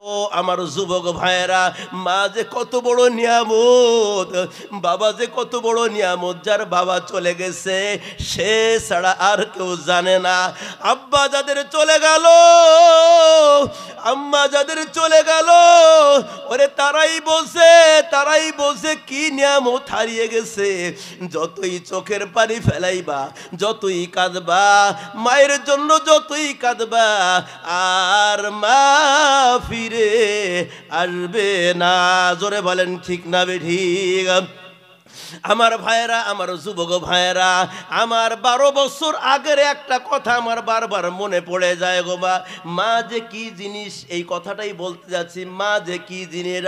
ও আমার যুবক ভাইয়েরা, মা যে কত বড় নিয়ামত, বাবা যে কত বড় নিয়ামত। যার বাবা চলে গেছে সে ছাড়া আর কেউ জানে না। আব্বা যাদের চলে গেল, আম্মা যাদের চলে গেল, ওরে তারাই বলছে কি নিয়ামত হারিয়ে গেছে। যতই চোখের পানি ফেলাইবা, যতই কাঁদবা, মায়ের জন্য যতই কাঁদবা, আর মা ফিরে আসবে না। জোরে বলেন ঠিক না বেঠিক? আমার ভাইয়েরা, আমার যুবক ভাইয়েরা, আমার 12 বছর আগের একটা কথা আমার বারবার মনে পড়ে যায় গো। মা যে কি জিনিস, এই কথাটাই বলতে যাচ্ছি। মা যে কি জিনিস,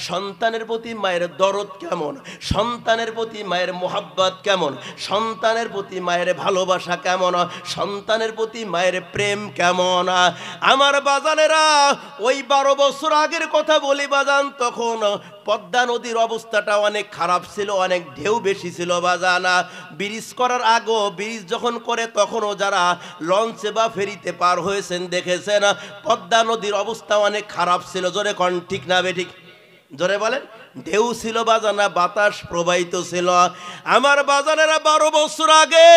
সন্তানের প্রতি মায়ের দরদ কেমন, সন্তানের প্রতি মায়ের মোহাব্বত কেমন, সন্তানের প্রতি মায়ের ভালোবাসা কেমন, সন্তানের প্রতি মায়ের প্রেম কেমন। আমার বাজানেরা, ওই 12 বছর আগের কথা বলি বাজান, তখন পদ্মা নদীর অবস্থাটা অনেক খারাপ ছিল, অনেক ঢেউ বেশি ছিল বাজানা। ব্রিজ করার আগেও, ব্রিজ যখন করে তখনও যারা লঞ্চে বা ফেরিতে পার হয়েছেন দেখেছেন, পদ্মা নদীর অবস্থা অনেক খারাপ ছিল। জোরে কন ঠিক না বেঠিক? জোরে বলেন। ঢেউ ছিল বাজানা, বাতাস প্রবাহিত ছিল। আমার বাজানেরা 12 বছর আগে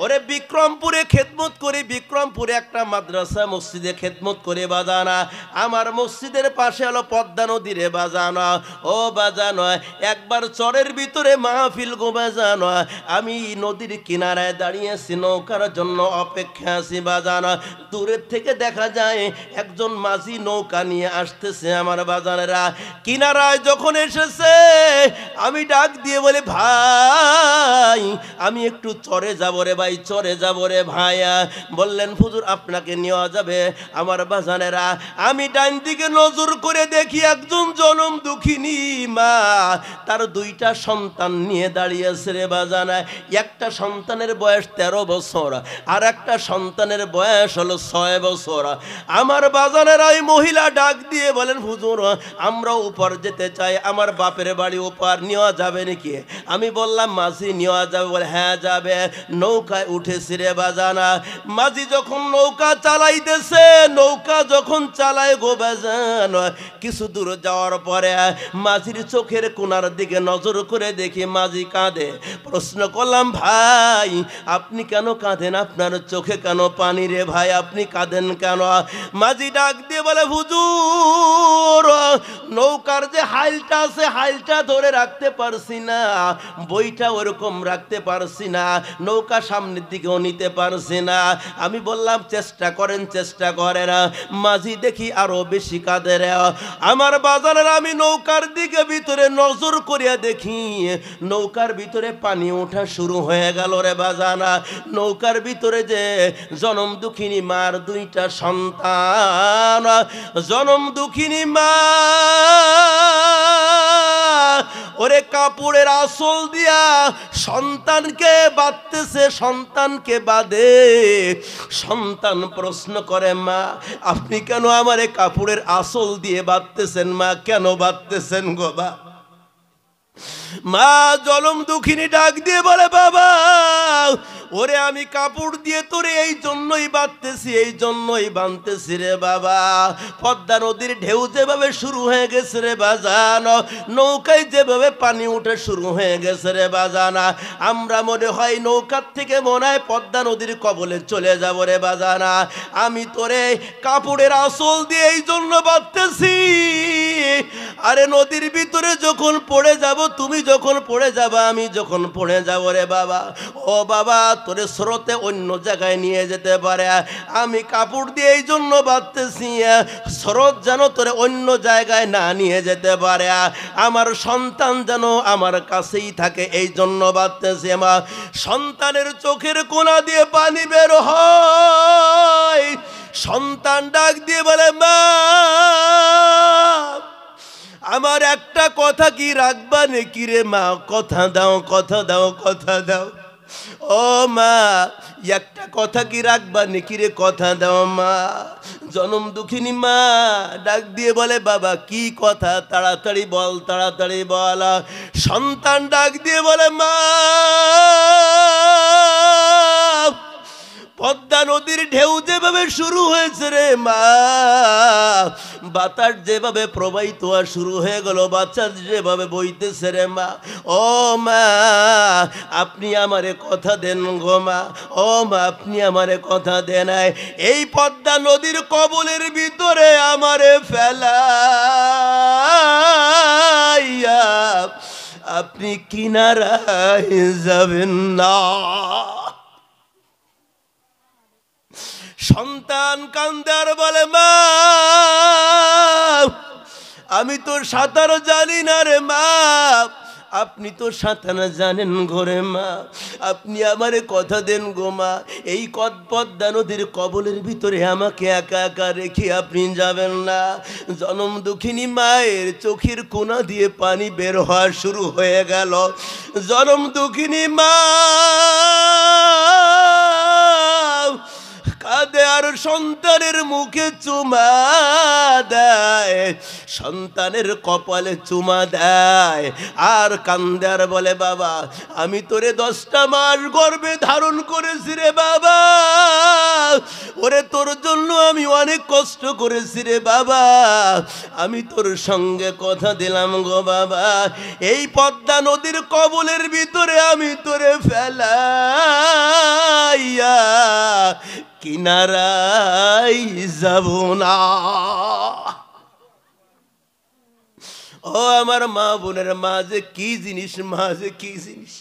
ওরে বিক্রমপুরে খেদমত করে, বিক্রমপুরে একটা মাদ্রাসা মসজিদে খেদমত করে বাজানা। আমার মসজিদের পাশে হলো পদ্মা নদীরে বাজানা। ও বাজানো, একবার চরের ভিতরে মাহফিল গো বাজানো, আমি নদীর কিনারায় দাঁড়িয়েছি, নৌকার জন্য অপেক্ষা আছি বাজানা। দূরের থেকে দেখা যায় একজন মাঝি নৌকা নিয়ে আসতেছে। আমার বাজানেরা, কিনারায় যখন এসেছে আমি ডাক দিয়ে বলে, ভাই আমি একটু চরে যাবো রে ভাই, চরে যাবো রে ভাইয়া। বললেন হুজুর আপনাকে নেওয়া যাবে। আমার বাজানেরা, আমি ডান দিকে নজর করে দেখি একজন জনম দুঃখিনী মা তার 2টা সন্তান নিয়ে দাঁড়িয়েছে রে বাজানা। একটা সন্তানের বয়স 13 বছর, আর একটা সন্তানের বয়স হলো 6 বছর। আমার বাজানেরা, ওই মহিলা ডাক দিয়ে বলেন, হুজুর আমরা উপর যেতে চাই, আমার বাপের বাড়ি উপর, নেওয়া যাবে নাকি? আমি বললাম মাঝি নেওয়া যাবে। বলে হ্যাঁ যাবে। নৌকায় উঠেছি রে বাজানা। মাঝি যখন নৌকা চালাইতেছে, নৌকা যখন চালায় গো বাজান, কিছু দূর যাওয়ার পরে মাঝির চোখের কোণার দিকে নজর করে দেখি মাঝি কাঁদে। প্রশ্ন করলাম, ভাই আপনি কেন কাঁদেন? আপনার চোখে কেন পানি রে ভাই, আপনি কাঁদেন কেন? মাঝি ডাক দিয়ে বলে, হুজুর নৌকার যে হাইলটা আছে, হাইলটা ধরে রাখতে পারছি না, বইটা ওরকম রাখতে পারছি না, নৌকা সামনের দিকেও নিতে পারছি না। আমি বললাম চেষ্টা করেন, চেষ্টা করেন। মাঝি দেখি আরো বেশি কাঁদে রে। আমার বাজারের, আমি নৌকার দিকে ভিতরে নজর করিয়া দেখি নৌকার ভিতরে পানি ওঠা শুরু হয়ে গেল রে বাজানা। নৌকার ভিতরে যে জনম দুঃখিনী মার 2টা সন্তান, জনম দুঃখিনী মা ওরে কাপড়ের আঁচল দিয়া সন্তানকে বাঁধতেছে, সন্তানকে বাঁধে। সন্তান প্রশ্ন করে, মা আপনি কেন আমারে কাপড়ের আঁচল দিয়ে বাঁধতেছেন? মা কেন বাঁধতেছেন গো? মা জনম দুঃখিনী ডাক দিয়ে বলে, বাবা ওরে আমি কাপড় দিয়ে তোরে এই জন্যই বাঁধতেছি, এই জন্যই বাঁধতেছি রে বাবা। পদ্মা নদীর ঢেউ যেভাবে শুরু হয়ে গেছে রে বাজান, নৌকায় যেভাবে পানি উঠে শুরু হয়ে গেছে রে বাজানা, আমরা মনে হয় নৌকার থেকে মনে হয় পদ্মা নদীর কবলে চলে যাব রে বাজানা। আমি তোরে কাপড়ের আঁচল দিয়ে এই জন্য বাঁধতেছি, আরে নদীর ভিতরে যখন পড়ে যাব, তুমি যখন পড়ে যাবা, আমি যখন পড়ে যাব রে বাবা, ও বাবা তোরে স্রোতে অন্য জায়গায় নিয়ে যেতে পারে। আমি কাপড় দিয়ে এই জন্য বাঁধতেছি, স্রোত যেন তোরে অন্য জায়গায় না নিয়ে যেতে পারে, আমার সন্তান যেন আমার কাছেই থাকে, এই জন্য বাঁধতেছি। আমার সন্তানের চোখের কোণা দিয়ে পানি বের হয়। সন্তান ডাক দিয়ে বলে, মা আমার একটা কথা কি রাখবা নাকি রে মা? কথা দাও, কথা দাও, কথা দাও। ও মা একটা কথা কি রাখবা নাকি রে? কথা দাও মা। জনম দুঃখিনী মা ডাক দিয়ে বলে, বাবা কি কথা? তাড়াতাড়ি বল, তাড়াতাড়ি বল। সন্তান ডাক দিয়ে বলে, মা পদ্মা নদীর ঢেউ যেভাবে শুরু হয়েছে রে মা, বাতাস যেভাবে প্রবাহিত হওয়া শুরু হয়ে গেল, বাতাস যেভাবে বইতেছে রে মা, ও মা আপনি আমারে কথা দেন গো মা, ও মা আপনি আমারে কথা দেন। এই পদ্মা নদীর কবলের ভিতরে আমারে ফেলাইয়া আপনি কিনারায় যাবেন না। সন্তান কান্দার বলে মা আমি তো সাঁতার জানি না রে মা, আপনি তো সাঁতার জানেন ঘরে মা, আপনি আমারে কথা দেন গো মা, এই পদ্মা নদীর কবলের ভিতরে আমাকে একা একা রেখে আপনি যাবেন না। জনম দুঃখিনী মায়ের চোখের কোনা দিয়ে পানি বের হওয়া শুরু হয়ে গেল। জনম দুঃখিনী মা কাঁদে আর সন্তানের মুখে চুমা দেয়, সন্তানের কপালে চুমা দেয় আর কান্দে আর বলে বাবা আমি তোরে 10টা মাস গর্ভে ধারণ করেছি রে বাবা, ওরে তোর জন্য আমি অনেক কষ্ট করেছি রে বাবা, আমি তোর সঙ্গে কথা দিলাম গো বাবা, এই পদ্মা নদীর কবলের ভিতরে আমি তোরে ফেলাইয়া কিনারায় যাব না। ও আমার মা বোনের, মা যে কি জিনিস, মা যে কি জিনিস।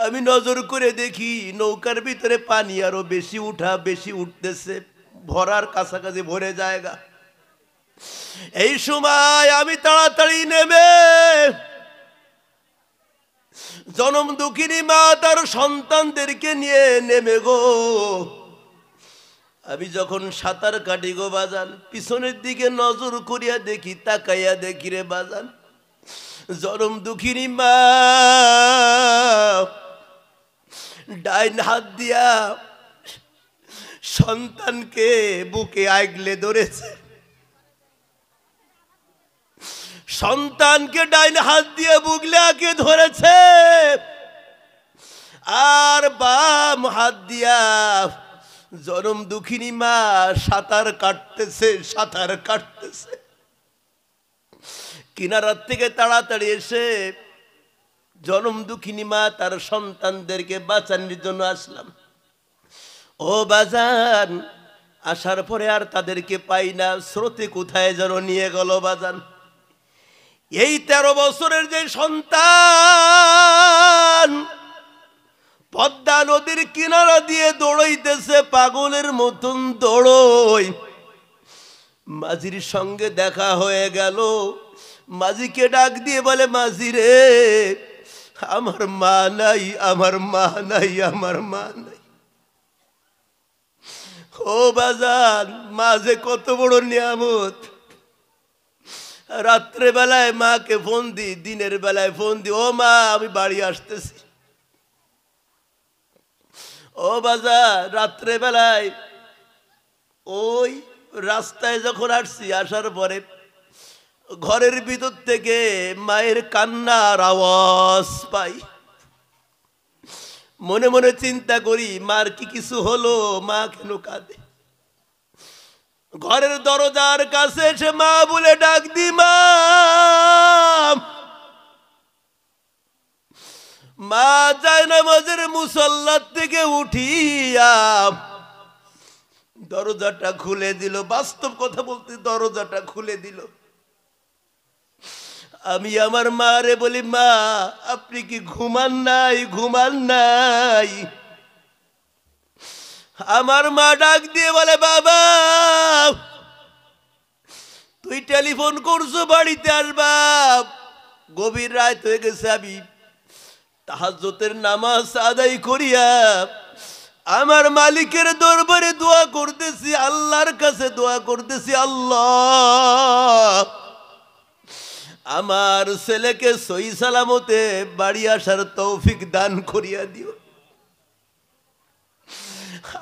আমি নজর করে দেখি নৌকার ভিতরে পানি আরো বেশি উঠতেছে, ভরার কাছাকাছি ভরে জায়গা। এই সময় আমি তাড়াতাড়ি নেমে জনম দুঃখিনী মা তার সন্তানদেরকে নিয়ে নেমে গো, আমি যখন সাঁতার কাটি গো বাজান, পিছনের দিকে নজর করিয়া দেখি, তাকাইয়া দেখি রে বাজান, জনম দুঃখিনী মা ডাইন হাত দিয়া সন্তানকে বুকে আগলে ধরেছে, সন্তানকে ডাইন হাত দিয়ে বুগলে আঁকে ধরেছে, আর বাম হাত দিয়া জনম দুঃখিনী মা সাঁতার কাটতেছে। কিনারার থেকে তাড়াতাড়ি এসে জনম দুঃখিনী মা তার সন্তানদেরকে বাঁচানোর জন্য আসলাম। ও বাজান, আসার পরে আর তাদেরকে পাই না, স্রোতে কোথায় যেন নিয়ে গেল বাজান। এই 13 বছরের যে সন্তান পদ্মা নদীর কিনারা দিয়ে দৌড়াইতেছে, পাগলের মতন দৌড়ই, মাঝির সঙ্গে দেখা হয়ে গেল। মাঝিকে ডাক দিয়ে বলে মাঝি রে আমার মা নাই, আমার মা নাই, আমার মা নাই। ও বাজান, মা যে কত বড় নিয়ামত। রাত্রে বেলায় মাকে ফোন দি, দিনের বেলায় ফোন দি, ও মা আমি বাড়ি আসতেছি। ও বাজার, রাত্রে বেলায় ওই রাস্তায় যখন আসছি, আসার পরে ঘরের ভিতর থেকে মায়ের কান্নার আওয়াজ পাই। মনে মনে চিন্তা করি মার কি কিছু হলো, মা কেন কাঁদে। ঘরের দরজার কাছে এসে মা বলে ডাক দি, মা মা যায় নামাজের মুসল্লার থেকে উঠিয়া দরজাটা খুলে দিল। বাস্তব কথা বলতে দরজাটা খুলে দিল। আমি আমার মা রে বলি, মা আপনি কি ঘুমান নাই, ঘুমান নাই? আমার মা ডাক দিয়ে বলে, বাবা তুই টেলিফোন করছো বাড়িতে আসবা, গভীর রাত হয়ে গেছে, আমি তাহাজ্জুদের নামাজ আদায় করিয়া আমার মালিকের দরবারে দোয়া করতেছি, আল্লাহর কাছে দোয়া করতেছি, আল্লাহ আমার ছেলেকে সহি সালামতে বাড়ি আসার তৌফিক দান করিয়া দিও।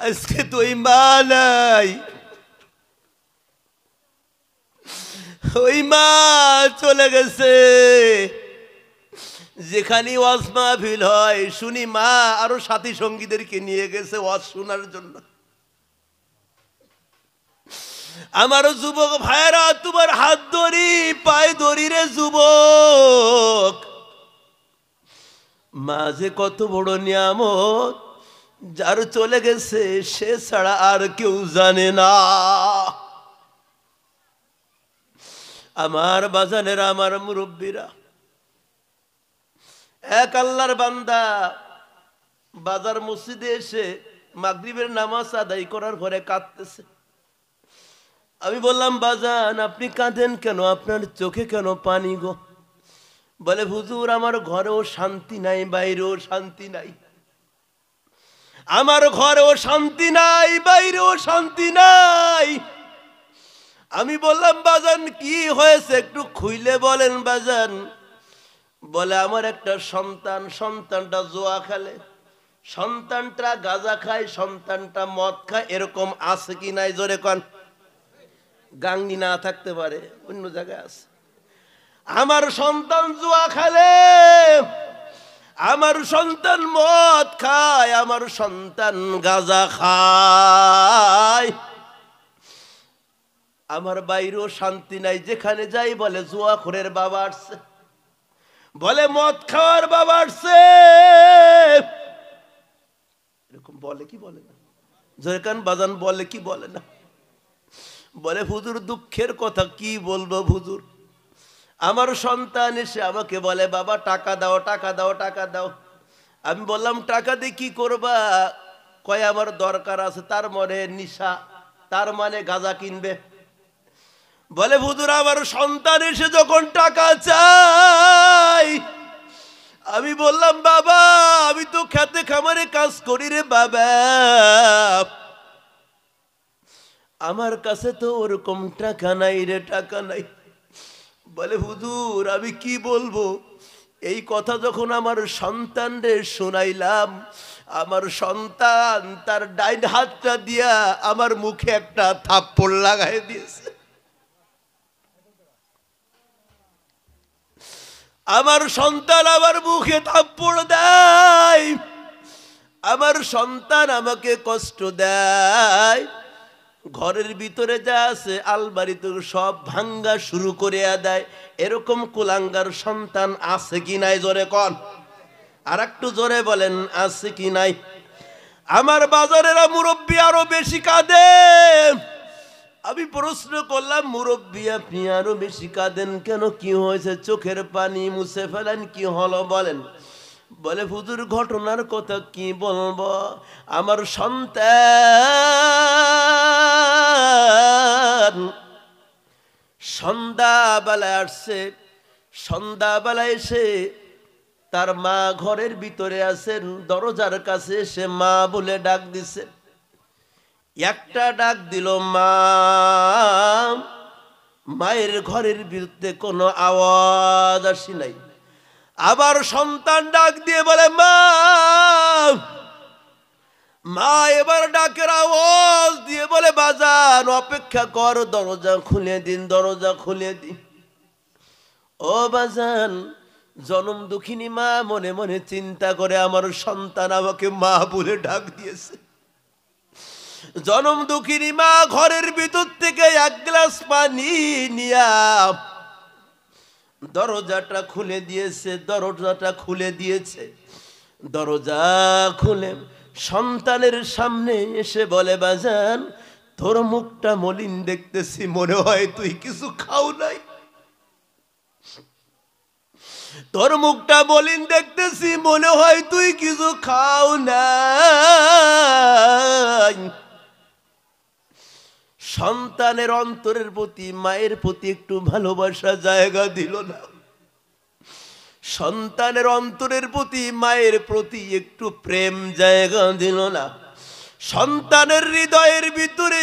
আজকে তো ওই মা নাই, ওই মা চলে গেছে। যেখানে ওয়াজ মাহফিল হয় শুনি মা আরো সাথী সঙ্গীদেরকে নিয়ে গেছে ওয়াজ শোনার জন্য। আমার যুবক ভাইরা, তোমার হাত ধরি পায়ে ধরি রে যুবক, মা যে কত বড় নিয়ামত, যার চলে গেছে সে ছাড়া আর কেউ জানে না। আমার বাজানেরা, আমার মুরব্বীরা, এক আল্লাহর বান্দা বাজার মসজিদে এসে মাগরিবের নামাজ আদায় করার পরে কাঁদতেছে। আমি বললাম, বাজান আপনি কাঁদেন কেন, আপনার চোখে কেন পানি গো? বলে, হুজুর আমার ঘরেও শান্তি নাই, বাইরেও শান্তি নাই, আমার ঘরেও শান্তি নাই, বাইরেও শান্তি নাই। আমি বললাম, বাজান কি হয়েছে একটু খুইলে বলেন বাজান। বলে, আমার একটা সন্তান, সন্তানটা জুয়া খেলে, সন্তানটা গাঁজা খায়, সন্তানটা মদ খায়, এরকম আছে কি নাই জোরে কন। গাংনি না থাকতে পারে, অন্য জায়গায় আছে। আমার সন্তান জুয়া খেলে, আমার সন্তান মদ খায়, আমার সন্তান গাঁজা খায়, আমার বাইরেও শান্তি নাই। যেখানে যাই বলে জুয়াখোরের বাবা আসছে, বলে মদ খাওয়ার বাবা আসছে, এরকম বলে কি বলে না? জোরে কান বাজান, বলে কি বলে না? বলে, হুজুর দুঃখের কথা কি বলবো হুজুর, আমার সন্তান এসে আমাকে বলে, বাবা টাকা দাও, টাকা দাও, টাকা দাও। আমি বললাম, টাকা দিয়ে কি করবা? কয় আমার দরকার আছে, তার মানে নিশা, তার মানে গাঁজা কিনবে। বলে, হুজুর আমার সন্তান এসে যখন টাকা চাই, আমি বললাম, বাবা আমি তো খেতে খামারে কাজ করি রে বাবা, আমার কাছে তো ওরকম টাকা নাই রে, টাকা নাই। বলে, হুজুর আমি কি বলবো? এই কথা যখন আমার সন্তান রে শোনাইলাম, আমার সন্তান তার ডাইন হাতটা দিয়া আমার মুখে একটা থাপ্পড় লাগাই দিয়েছে। আমার সন্তান আমার মুখে থাপ্পড় দেয়, আমার সন্তান আমাকে কষ্ট দেয়, ঘরের ভিতরে যা আছে আলমারিতে সব ভাঙ্গা শুরু করে দেয়। এরকম কুলাঙ্গার সন্তান আছে কি নাই জোরে কন, আর একটু জোরে বলেন আছে কি নাই? আমার বাজারেরা মুরব্বী আরো বেশি কাঁদে। আমি প্রশ্ন করলাম, মুরব্বী আপনি আরো বেশি কাঁদেন কেন, কি হয়েছে? চোখের পানি মুছে ফেলেন, কি হলো বলেন। বলে, হুজুর ঘটনার কথা কি বলবো, আমার সন্তান সন্ধ্যাবেলায় আসছে, সন্ধ্যাবেলায় এসে তার মা ঘরের ভিতরে আছেন, দরজার কাছে এসে মা বলে ডাক দিছে। একটা ডাক দিল মা, মায়ের ঘরের বিরুদ্ধে কোনো আওয়াজ আসি নাই। আবার সন্তান ডাক দিয়ে বলে মা, মা এবার ডাকের আওয়াজ দিয়ে বলে, বাজান অপেক্ষা কর, দরজা খুলে দিন, দরজা খুলে দিন। ও বাজান, জনম দুঃখিনী মা মনে মনে চিন্তা করে, আমার সন্তান আমাকে মা বলে ডাক দিয়েছে। জনম দুঃখিনী মা ঘরের ভিতর থেকে এক গ্লাস পানি নিয়া দরজাটা খুলে দিয়েছে, দরজাটা খুলে দিয়েছে। দরজা খুলে সন্তানের সামনে এসে বলে, বাজান তোর মুখটা মলিন দেখতেছি, মনে হয় তুই কিছু খাও নাই। তোর মুখটা মলিন দেখতেছি, মনে হয় তুই কিছু খাও নাই। সন্তানের অন্তরের প্রতি, মায়ের প্রতি একটু ভালোবাসা জায়গা দিল না। সন্তানের অন্তরের প্রতি, মায়ের প্রতি একটু প্রেম জায়গা দিল না। সন্তানের হৃদয়ের ভিতরে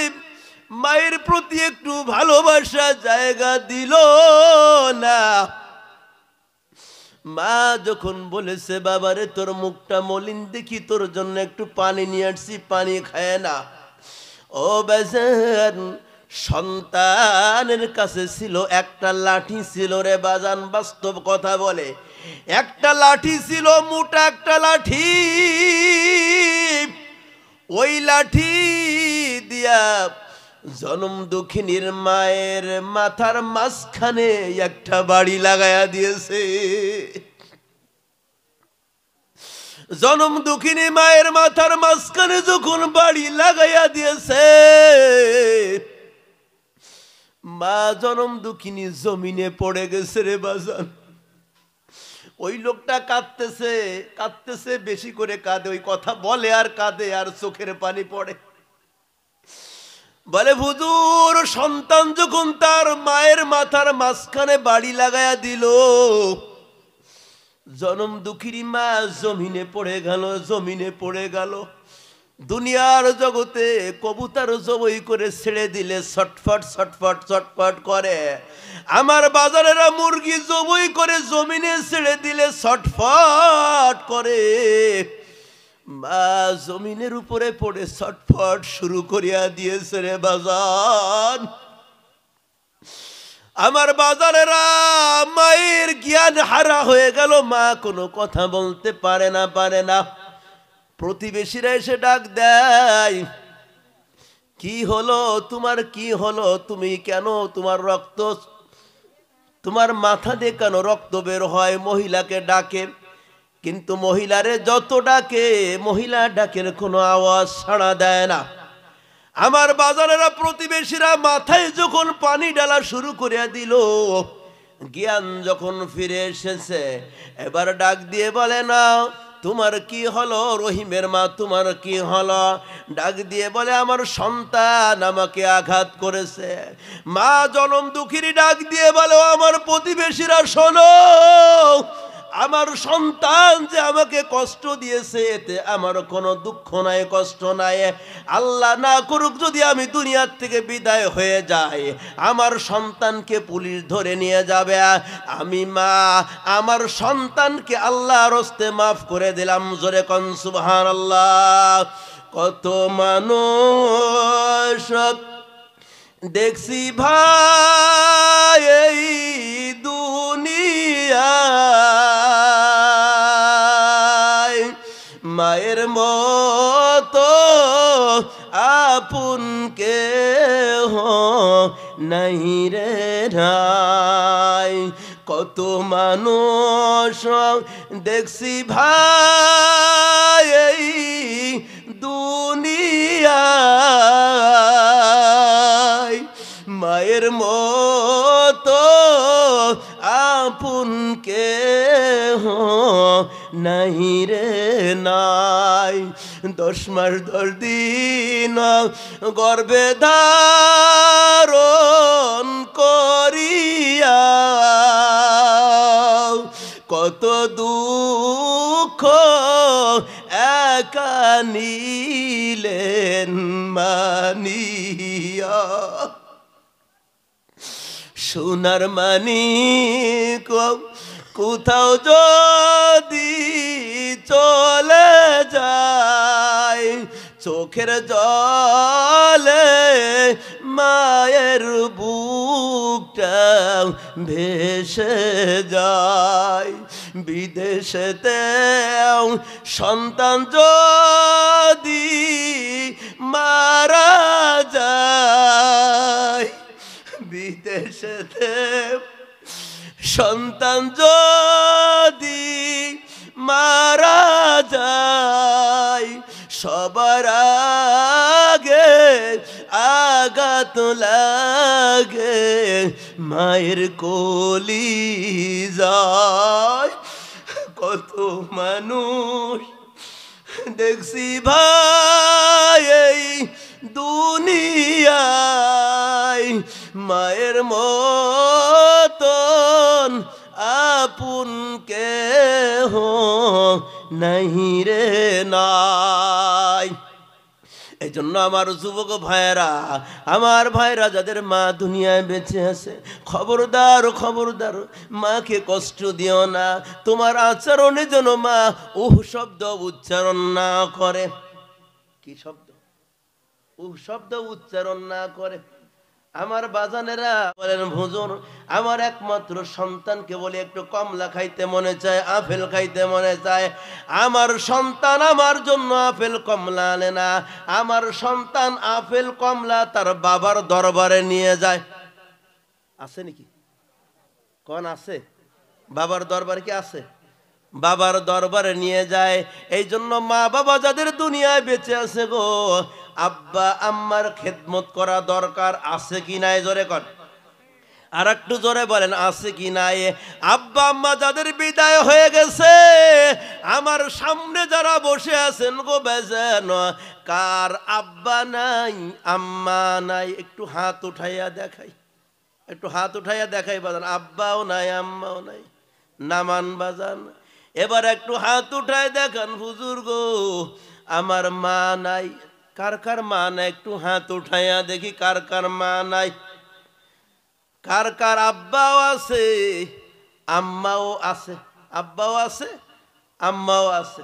মায়ের প্রতি একটু ভালোবাসা জায়গা দিল না। মা যখন বলেছে, বাবারে তোর মুখটা মলিন দেখি, তোর জন্য একটু পানি নিয়ে আসছি, পানি খায় না। ও বাজান, সন্তানের কাছে ছিল একটা লাঠি ছিল রে বাজান, বাস্তব কথা বলে। একটা লাঠি ছিল, মোটা একটা লাঠি। ওই লাঠি দিয়া জনম দুঃখিনীর মায়ের মাথার মাঝখানে একটা বাড়ি লাগায়া দিয়েছে। জনম দুঃখিনী মায়ের মাথার মাঝখানে যখন বাড়ি লাগাইয়া দিয়েছে, মা জনম দুঃখিনী জমিনে পড়ে গেছে রে বাজান। ওই লোকটা কাঁদতেছে, কাঁদতেছে, বেশি করে কাঁদে, ওই কথা বলে আর কাঁদে আর চোখের পানি পড়ে। বলে হুজুর, সন্তান যখন তার মায়ের মাথার মাঝখানে বাড়ি লাগাইয়া দিল, জনম দুঃখিনী মা জমিনে পড়ে গেল, জমিনে পড়ে গেল। দুনিয়ার জগতে কবুতর জবই করে ছেড়ে দিলে ছটফট ছটফট ছটফট করে, আমার বাজারেরা মুরগি জবই করে জমিনে ছেড়ে দিলে ছটফট করে। মা জমিনের উপরে পড়ে ছটফট শুরু করিয়া দিয়েছে রে বাজার। আমার বাজারেরা মায়ের জ্ঞান হারা হয়ে গেল, মা কোনো কথা বলতে পারে না, পারে না। প্রতিবেশীরা এসে ডাক দেয়, কি হলো তোমার, কি হলো, তুমি কেন, তোমার রক্ত, তোমার মাথা দিয়ে কেন রক্ত বের হয়? মহিলাকে ডাকে, কিন্তু মহিলারে যত ডাকে, মহিলা ডাকের কোনো আওয়াজ সাড়া দেয় না। আমার বাজারেরা প্রতিবেশীরা মাথায় যখন পানি ডালা শুরু করে দিল, জ্ঞান যখন ফিরে এসেছে, এবার ডাক দিয়ে বলে, না তোমার কি হলো? রহিমের মা, তোমার কি হলো? ডাক দিয়ে বলে, আমার সন্তান আমাকে আঘাত করেছে। মা জনম দুঃখিনী ডাক দিয়ে বলে, আমার প্রতিবেশীরা শোনো, আমার সন্তান যে আমাকে কষ্ট দিয়েছে, এতে আমার কোনো দুঃখ নাই, কষ্ট নাই। আল্লাহ না করুক যদি আমি দুনিয়ার থেকে বিদায় হয়ে যাই, আমার সন্তানকে পুলিশ ধরে নিয়ে যাবে। আমি মা আমার সন্তানকে আল্লাহর হস্তে মাফ করে দিলাম। জোরে কোন সুবহানাল্লাহ। কত মানুষ দেখছি ভাই এই দুনিয়ায়, মায়ের মতো আপন কেহ নাই রে নাই। কত মানুষ দেখছি ভাই এই দুনিয়ায়, মায়ের মতো আপন কেহ নাই রে নাই। 10 মাস 10 দিন গর্ভে ধারণ করিয়া কত দুঃখ একা নিলেন মানিয়া। সোনার মানিক কোথাও যদি চলে যায়, চোখের জলে মায়ের বুকটা ভেসে যায়। বিদেশেতে সন্তান যদি মারা যায়, বিদেশেতে সন্তান যদি মারা যায়, সবার আগে আঘাত লাগে মায়ের কলিজায়। কত মানুষ দেখছি ভাই এই দুনিয়ায়, মায়ের মতন আপন কেহ নাই রে নাই। এই জন্য আমার যুবক ভাইরা, আমার ভাইরা যাদের মা দুনিয়ায় বেঁচে আছে, খবরদার খবরদার, মাকে কষ্ট দিও না। তোমার আচরণে যেন মা উহ শব্দ উচ্চারণ না করে। কি শব্দ? উহ শব্দ উচ্চারণ না করে। আমার বাজানেরা বলেন, হুজুর আমার একমাত্র সন্তানকে বলে একটু কমলা খাইতে মনে চায়, আপেল খাইতে মনে চায়, আমার সন্তান আমার জন্য আপেল কমলা আনে না, আমার সন্তান আপেল কমলা তার বাবার দরবারে নিয়ে যায়। আছে নাকি? কোন আছে? বাবার দরবারে কি আছে? বাবার দরবারে নিয়ে যায়। এই জন্য মা বাবা যাদের দুনিয়ায় বেঁচে আছে গো, আব্বা আম্মার খেদমত করা দরকার, আছে কি নাই জোরে কর, আর একটু জোরে বলেন আছে কি নাই। আব্বা আম্মা যাদের বিদায় হয়ে গেছে, আমার সামনে যারা বসে আছেন গো বেজান, কার আব্বা নাই আম্মা নাই একটু হাত উঠাইয়া দেখাই, একটু হাত উঠাইয়া দেখাই বাজান। আব্বাও নাই আম্মাও নাই, নামান বাজান। এবার একটু হাত উঠায় দেখান হুজুর গো আমার মা নাই। কার কার মা নাই একটু হাত উঠাইয়া দেখি, কার কার মা নাই, কার কার আব্বাও আছে আম্মাও আছে, আব্বাও আছে আম্মাও আছে।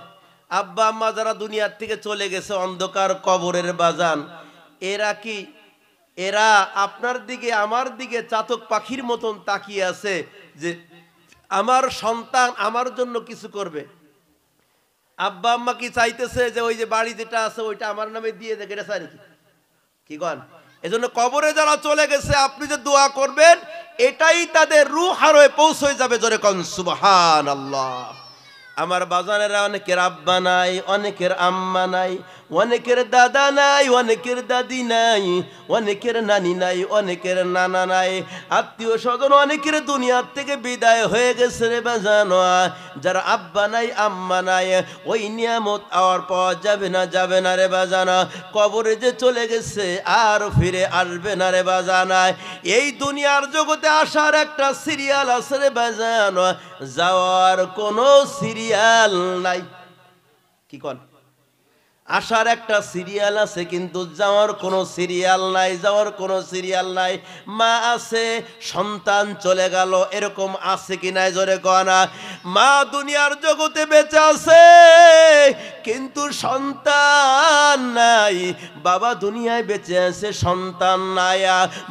আব্বা আম্মা যারা দুনিয়ার থেকে চলে গেছে অন্ধকার কবরের বাজান, এরা কি, এরা আপনার দিকে আমার দিকে চাতক পাখির মতন তাকিয়ে আছে যে আমার সন্তান আমার জন্য কিছু করবে? আব্বা আম্মা কি চাইতেছে যে ওই যে বাড়ি যেটা আছে ওইটা আমার নামে দিয়ে দেখ, এটা চাই নাকি? কি কন? এজন্য কবরে যারা চলে গেছে আপনি যে দোয়া করবেন এটাই তাদের রূহ হারে পৌঁছে যাবে, জোরে কোন সুবহানাল্লাহ। আমার বাজানেরা অনেকের আব্বা নাই, অনেকের আম্মা নাই, অনেকের দাদা নাই, অনেকের দাদি নাই, অনেকের নানি নাই, অনেকের নানা নাই, আত্মীয় স্বজন অনেকের দুনিয়ার থেকে বিদায় হয়ে গেছে রে বাজানো। যারা আব্বা নাই আম্মা নাই ওই নিয়ামত আর পাওয়া যাবে না, যাবে না রে বাজানা। কবরে যে চলে গেছে আর ফিরে আসবে না রে বাজানা। এই দুনিয়ার জগতে আসার একটা সিরিয়াল আছে রে বাজানো, যাওয়ার কোনো সিরিয়াল নাই। কি কন? আসার একটা সিরিয়াল আছে কিন্তু যাওয়ার কোনো সিরিয়াল নাই, যাওয়ার কোনো সিরিয়াল নাই। মা আছে সন্তান চলে গেল, এরকম আছে কি নাই জোরে কনা? মা দুনিয়ার জগতে বেঁচে আছে কিন্তু সন্তান নাই, বাবা দুনিয়ায় বেঁচে আছে সন্তান নাই,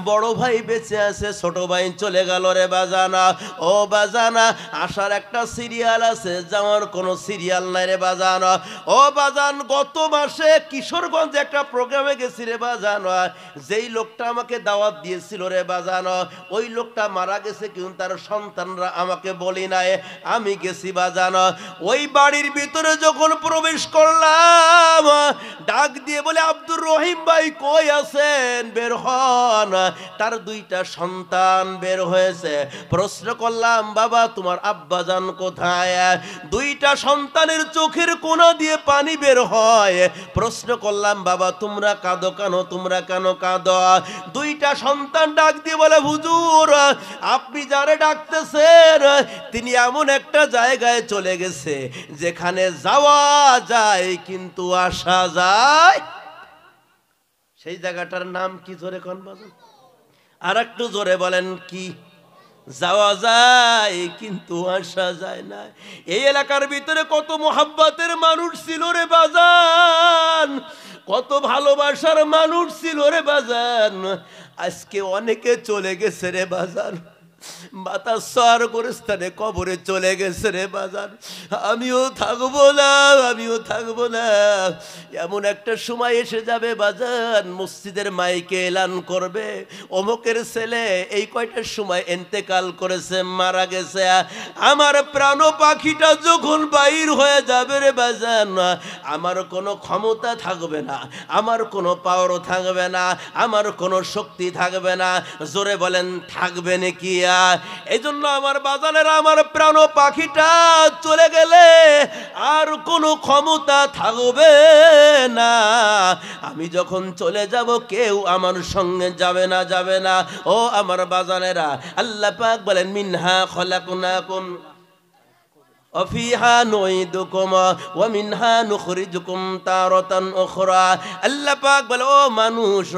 বড় ভাই বেঁচে আছে ছোট ভাই চলে গেল রে বাজানা। ও বাজানা আসার একটা সিরিয়াল আছে, যাওয়ার কোনো সিরিয়াল নাই রে বাজানা। ও বাজান গত মাসে কিশোরগঞ্জে একটা প্রোগ্রামে গেছি রে বাজান, যেই লোকটা আমাকে দাওয়াত দিয়েছিল রে বাজান ওই লোকটা মারা গেছে কিন্তু তার সন্তানরা আমাকে বলি নাই, আমি গেছি বাজান। ওই বাড়ির ভিতরে যখন প্রবেশ করলাম ডাক দিয়ে বলে আব্দুর রহিম ভাই কই আছেন, বের হন। তার দুইটা সন্তান বের হয়েছে। প্রশ্ন করলাম বাবা তোমার আব্বাজান কোথায়? দুইটা সন্তানের চোখের কোনা দিয়ে পানি বের হয়। প্রশ্ন করলাম বাবা তোমরা কাঁদো কেন, তোমরা কেন কাঁদো? দুইটা সন্তান ডাক দিয়ে বলে হুজুর আপনি যারে ডাকতেছেন তিনি এমন একটা জায়গায় চলে গেছে যেখানে যাওয়া যায় কিন্তু আসা যায়, সেই জায়গাটার নাম কি জোরে কোন বাজান? আর একটু জোরে বলেন কি? যাওয়া যায় কিন্তু আসা যায় না। এই এলাকার ভিতরে কত মোহাব্বতের মানুষ ছিল রে বাজান, কত ভালোবাসার মানুষ ছিল রে বাজান, আজকে অনেকে চলে গেছে রে বাজান, বাতাসার গোরস্থানে কবরে চলে গেছে রে বাজান। আমিও থাকবো না, আমিও থাকবো না। এমন একটা সময় এসে যাবে বাজান মসজিদের মাইকে এলান করবে অমুকের ছেলে এই কয়টার সময় ইন্তেকাল করেছে, মারা গেছে। আমার প্রাণ পাখিটা যখন বাইর হয়ে যাবে রে বাজান আমার কোনো ক্ষমতা থাকবে না, আমার কোনো পাওয়ারও থাকবে না, আমার কোনো শক্তি থাকবে না। জোরে বলেন থাকবে নাকি? এই জন্য আমার বাজানেরা আমার প্রাণ পাখিটা চলে গেলে আর কোনো ক্ষমতা থাকবে না। আমি যখন চলে যাব কেউ আমার সঙ্গে যাবে না, যাবে না। ও আমার বাজানেরা আল্লাহ পাক বলেন মিনহা খলাকনাকুম অফিহা নুইদুকুম ওয়া মিনহা নুখরিজুকুম তারাতান উখরা। আল্লাহ পাক বলে, ও মানুষ,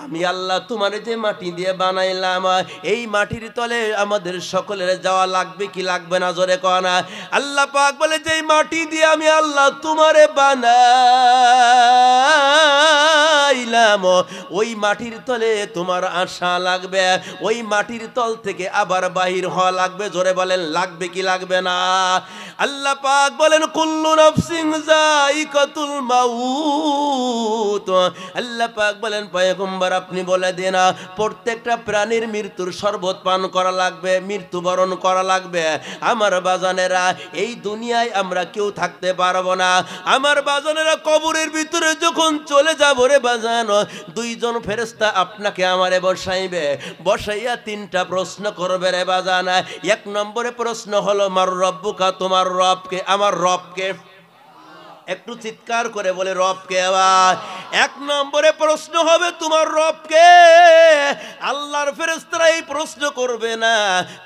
আমি আল্লাহ তোমার যে মাটি দিয়ে বানাইলাম, এই মাটির তলে আমাদের সকলের যাওয়া লাগবে কি লাগবে না, জোরে কও না। আল্লাহ পাক বলে, যেই মাটি দিয়ে আমি আল্লাহ তোমারে বানাইলাম, ওই মাটির তলে তোমার আসা লাগবে, ওই মাটির তল থেকে আবার বাহির হওয়া লাগবে, জোরে বলেন লাগবে কি লাগবে না। আল্লাহ পাক বলেন, কুল্লু নাফসিন যায়িকাতুল মাউত। আল্লাহ পাক বলেন, পয়গম্বর আপনি বলে দেন, প্রত্যেকটা প্রাণীর মৃত্যুর শরবত পান করা লাগবে, মৃত্যুবরণ করা লাগবে। আমার বাজানেরা, এই দুনিয়ায় আমরা কেউ থাকতে পারবো না। আমার বাজানেরা, কবরের ভিতরে যখন চলে যাব রে বাজান, দুইজন ফেরেশতা আপনাকে আমারে বসাইবে, বসাইয়া তিনটা প্রশ্ন করবে রে বাজান। এক নম্বরে প্রশ্ন হলো, মার রব্বুকা, তোমার রবকে। আমার রবকে, একটু চিৎকার করে বলে রবকে। আবার এক নম্বরে প্রশ্ন হবে, তোমার রবকে। আল্লাহর ফেরেশতারা এই প্রশ্ন করবে না,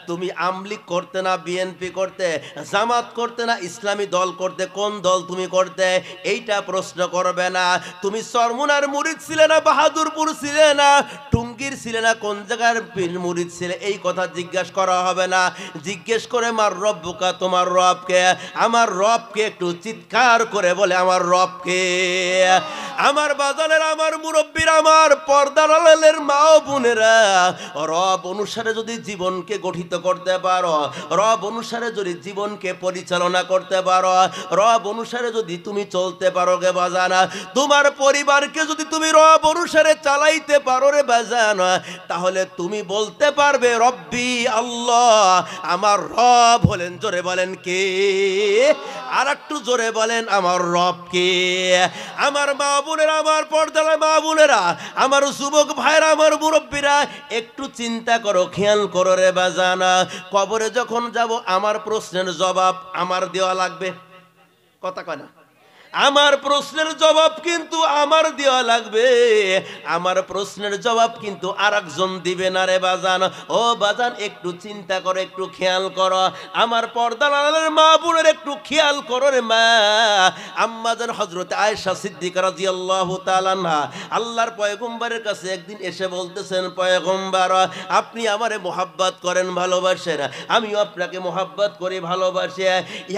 তুমি আমলিগ করতে না বিএনপি করতে, জামাত করতে না ইসলামী দল করতে, কোন দল তুমি করতে, এইটা প্রশ্ন করবে না। তুমি চরমুনার মুরিদ ছিলে না, বাহাদুরপুর ছিলে না, টুঙ্গির ছিলে না, কোন জায়গার মুরিদ ছিলে, এই কথা জিজ্ঞাসা করা হবে না। জিজ্ঞেস করে, মার রব্বুকা, তোমার রবকে। আমার রবকে, একটু চিৎকার করে বলে আমার রবকে। আমার বাজানের, আমার মুরব্বীর, আমার পর্দার আড়ালের মা ও বোনেরা, রব অনুসারে যদি জীবনকে গঠিত করতে পারো, রব অনুসারে যদি জীবনকে পরিচালনা করতে পারো, রব অনুসারে যদি তুমি চলতে পারো গে বাজানা, তোমার পরিবারকে যদি তুমি রব অনুসারে চালাইতে পারো রে বাজানা, তাহলে তুমি বলতে পারবে, রব্বি আল্লাহ, আমার রব হলেন, জোরে বলেন কে? আর একটু জোরে বলেন, আমার রব কে? আমার মা বোনেরা, আমার পর্দার মা বোনেরা, আমার যুবক ভাইরা, আমার মুরব্বীরা, একটু চিন্তা করো, খেয়াল করো রে বাজানা, কবরে যখন যাব আমার প্রশ্নের জবাব আমার দেওয়া লাগবে। কথা কয় না? আমার প্রশ্নের জবাব কিন্তু আমার দেওয়া লাগবে, আমার প্রশ্নের জবাব কিন্তু আরেকজন দিবে না রে বাজান। ও বাজান, একটু চিন্তা করো, একটু খেয়াল করো, আমার পর্দার আড়ালের মা বোনের একটু খেয়াল করো রে মা। আম্মাজান হযরত আয়েশা সিদ্দিকা রাদিয়াল্লাহু তাআলা আনহা আল্লাহর পয়গম্বরের কাছে একদিন এসে বলতেছেন, পয়গম্বর, আপনি আমারে মোহাব্বত করেন, ভালোবাসেন, আমিও আপনাকে মোহাব্বত করি, ভালোবাসি।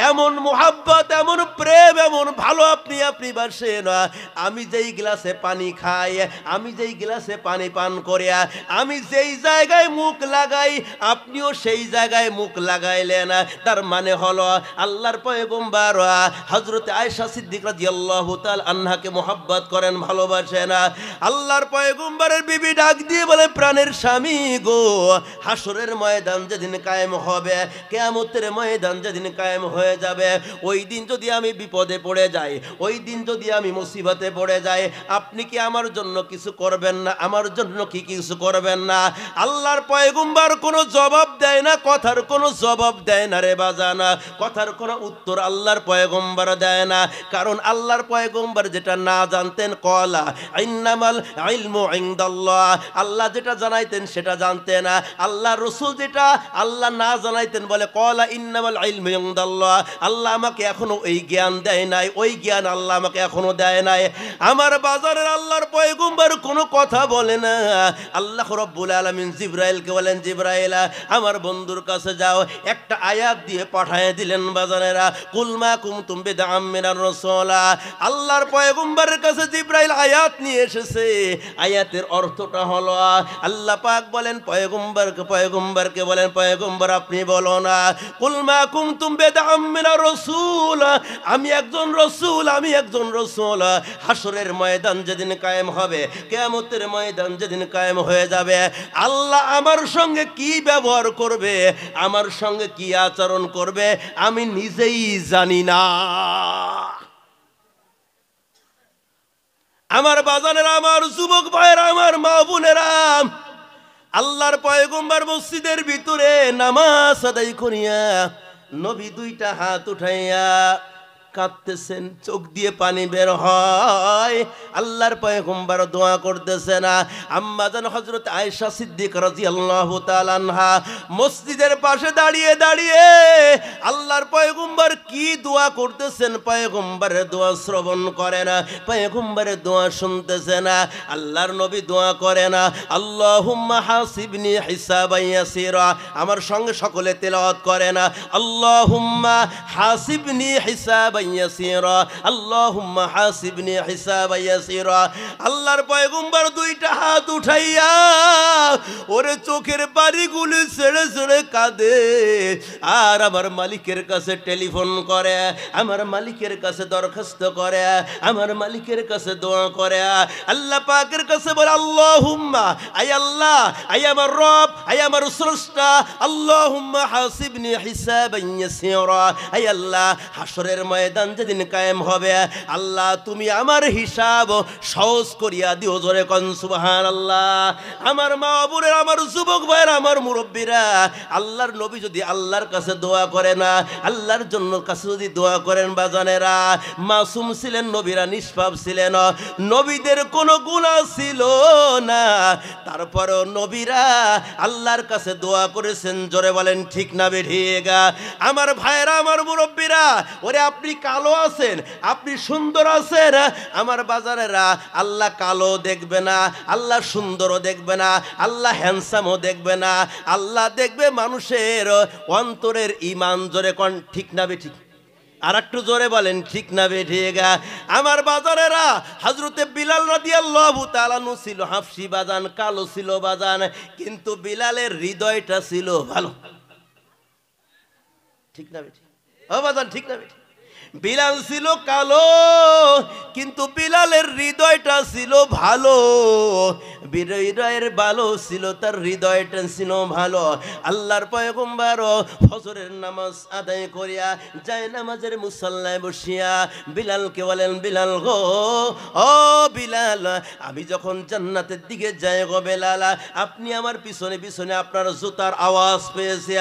এমন মোহাব্বত, এমন প্রেম, এমন ভালো আপনি বাসেন, আমি যেই গ্লাসে পানি খাই, আমি যেই গ্লাসে পানি পান করে, আমি যেই জায়গায় মুখ লাগাই, আপনিও সেই জায়গায় মুখ লাগাইলেন। তার মানে হলো, আল্লাহর পয়গম্বর হযরত আয়েশা সিদ্দিকা রাদিয়াল্লাহু তাআলা আনহাকে মোহাব্বত করেন, ভালোবাসেন। আল্লাহর পয়গম্বরের বিবি ডাক দিয়ে বলে, প্রাণের স্বামী গো, হাসরের ময়দান যেদিন কায়েম হবে, কিয়ামতের ময়দান যেদিন কায়েম হয়ে যাবে, ওই দিন যদি আমি বিপদে পড়ে যাই, ওই দিন যদি আমি মুসিবতে পড়ে যাই, আপনি কি আমার জন্য কিছু করবেন না? আমার জন্য কি কিছু করবেন না? আল্লাহর পয়গম্বর কোনো জবাব দেয় না, কথার কোনো জবাব দেয় না রে বাজানা, কথার কোনো উত্তর আল্লাহর পয়গম্বর দেয় না। কারণ আল্লাহর পয়গম্বর যেটা না জানতেন, কলা ইন্নামাল ইলমু ইনদাল্লাহ, আল্লাহ যেটা জানাইতেন সেটা জানতেন না। আল্লাহ রসুল যেটা আল্লাহ না জানাইতেন, বলে কলা ইন্নামাল ইলমু ইনদাল্লাহ, আল্লাহ আমাকে এখনো এই জ্ঞান দেয় নাই, ওই জ্ঞান আল্লাহ আমাকে এখনো দেয় নাই। আমার বাজারের আল্লাহর পয়গম্বর কোনো কথা বলে না। আল্লাহ রাব্বুল আলামিন জিবরাইলকে বলেন, জিবরাইল, আমার বন্ধুর কাছে যাও, একটা আয়াত দিয়ে পাঠিয়ে দিলেন বাজারেরা, কুল মা কুনতুম বিদআম মিনার রাসূলা। আল্লাহর পয়গম্বরের কাছে জিবরাইল আয়াত নিয়ে এসেছে। আয়াতের অর্থটা হলো, আল্লাহ পাক বলেন পয়গম্বরকে বলেন, পয়গম্বর আপনি বলো না, কুল মা কুনতুম বিদআম মিনার রাসূলা, আমি একজন রাসূল, আমি একজন রাসূল। হাসরের ময়দান যেদিন কায়েম হবে, কিয়ামতের ময়দান যেদিন কায়েম হয়ে যাবে, আল্লাহ আমার সঙ্গে কি ব্যবহার করবে, আমার সঙ্গে কি আচরণ করবে, আমি নিজেই জানি না। আমার বাজানেরা, আমার যুবক ভাইয়েরা, আমার মা বোনেরা, আল্লাহর পয়গম্বর মসজিদের ভিতরে নামাজ আদায় করিয়া নবী দুইটা হাত উঠাইয়া কাঁদতেছেন, চোখ দিয়ে পানি বের হয়, আল্লাহর পয়গম্বর দোয়া করতেছে না। আম্মা জান হযরত আয়েশা সিদ্দিকা রাদিয়াল্লাহু তাআলা আনহা মসজিদের পাশে দাঁড়িয়ে দাঁড়িয়ে আল্লাহর পয়গম্বর কি দোয়া করতেছেন পয়গম্বরের দোয়া শ্রবণ করে না, পয়গম্বরের দোয়া শুনতেছে না। আল্লাহর নবী দোয়া করে না, আল্লাহুম্মা হাসিবনি হিসাবান ইয়াসিরা। আমার সঙ্গে সকলে তেলাওয়াত করে না, আল্লাহুম্মা হাসিবনি হিসাবান ইয়াসিরা, আল্লাহুম্মা হাসিবনি হিসাবান ইয়াসিরা। আল্লাহর পয়গম্বর দুইটা হাত উঠাইয়া ওরে চোখের পানিগুলো ছেড়ে ছেড়ে কাঁদে, আর আমার মালিকের কাছে টেলিফোন করে, আমার মালিকের কাছে দরখাস্ত করে, আমার মালিকের কাছে দোয়া করে, আল্লাহ পাকের কাছে বলে, আল্লাহুম্মা, আয় আল্লাহ, আয় আমার রব, আয় আমার স্রষ্টা, আল্লাহুম্মা হাসিবনি হিসাবান ইয়াসিরা। আয় আল্লাহ, হাসরের ময়দান যেদিন কায়েম হবে, আল্লাহ তুমি আমার হিসাব সহজ করিয়া দিও। জোরে কোন সুবহানাল্লাহ। আমার মা বাবুরা, আমার যুবক ভাইরা, আমার মুরব্বীরা, আল্লাহর নবী যদি আল্লাহর কাছে দোয়া করে না, আল্লাহর জন্য কাছে যদি দোয়া করেন বাজানেরা, মাসুম ছিলেন নবীরা, নিষ্পাপ ছিলেন, নবীদের কোনো গুনাহ ছিল না, তারপরেও নবীরা আল্লাহর কাছে দোয়া করেছেন। জোরে বলেন ঠিক না বেঠিক? আমার ভাইরা, আমার মুরব্বীরা, ওরে আপনি কালো আছেন, আপনি সুন্দর আছেন, আমার বাজারেরা, আল্লাহ কালো দেখবে না, আল্লাহ সুন্দরও দেখবে না, আল্লাহ হ্যান্ডসামও দেখবে না, আল্লাহ দেখবে মানুষের অন্তরের ঈমান। জোরে কোন ঠিক না বেঠিক? আর একটু জোরে বলেন ঠিক না বেঠিক? আমার বাজারেরা, হযরতে বিলাল রাদিয়াল্লাহু তাআলা আনহু ছিল হাফসি বাজান, কালো ছিল বাজান, কিন্তু বিলালের হৃদয়টা ছিল ভালো। ঠিক না বেঠিক? ও বাজান ঠিক না বেঠিক? বিলাল ছিল কালো, কিন্তু বিলালের হৃদয়টা ছিল ভালো, হৃদয়ের ভালো ছিল, তার হৃদয়টা ছিল ভালো। আল্লাহর পয়গম্বর ফজরের নামাজ আদায় করিয়া যায় নামাজের মুসাল্লায় বসিয়া বিলালকে বলেন, বিলাল গো, ও বিলাল, আমি যখন জান্নাতের দিকে যাই গো বেলাল, আপনি আমার পিছনে পিছনে আপনার জুতার আওয়াজ পেয়েছি।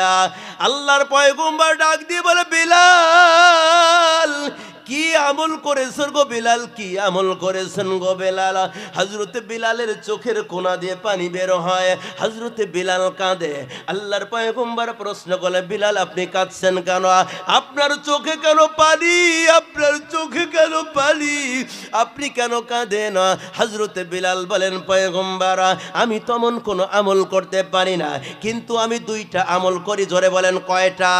আল্লাহর পয়গম্বর ডাক দিয়ে বলে, বিলাল কি আমল করেছেন গো বিলাল, কি আমল করেছেন গো বেলাল? হযরতে বিলালের চোখের কোনা দিয়ে পানি বের হয়, হযরতে বিলাল কাঁদে। আল্লাহর পয়গম্বর প্রশ্ন করে, বিলাল আপনি কাঁদছেন কেন? আপনার চোখে কেন পানি, আপনার চোখে কেন পানি, আপনি কেন কাঁদেন? হযরতে বিলাল বলেন, পয়গম্বর আমি তেমন কোনো আমল করতে পারি না, কিন্তু আমি দুইটা আমল করি। জোরে বলেন কয়টা?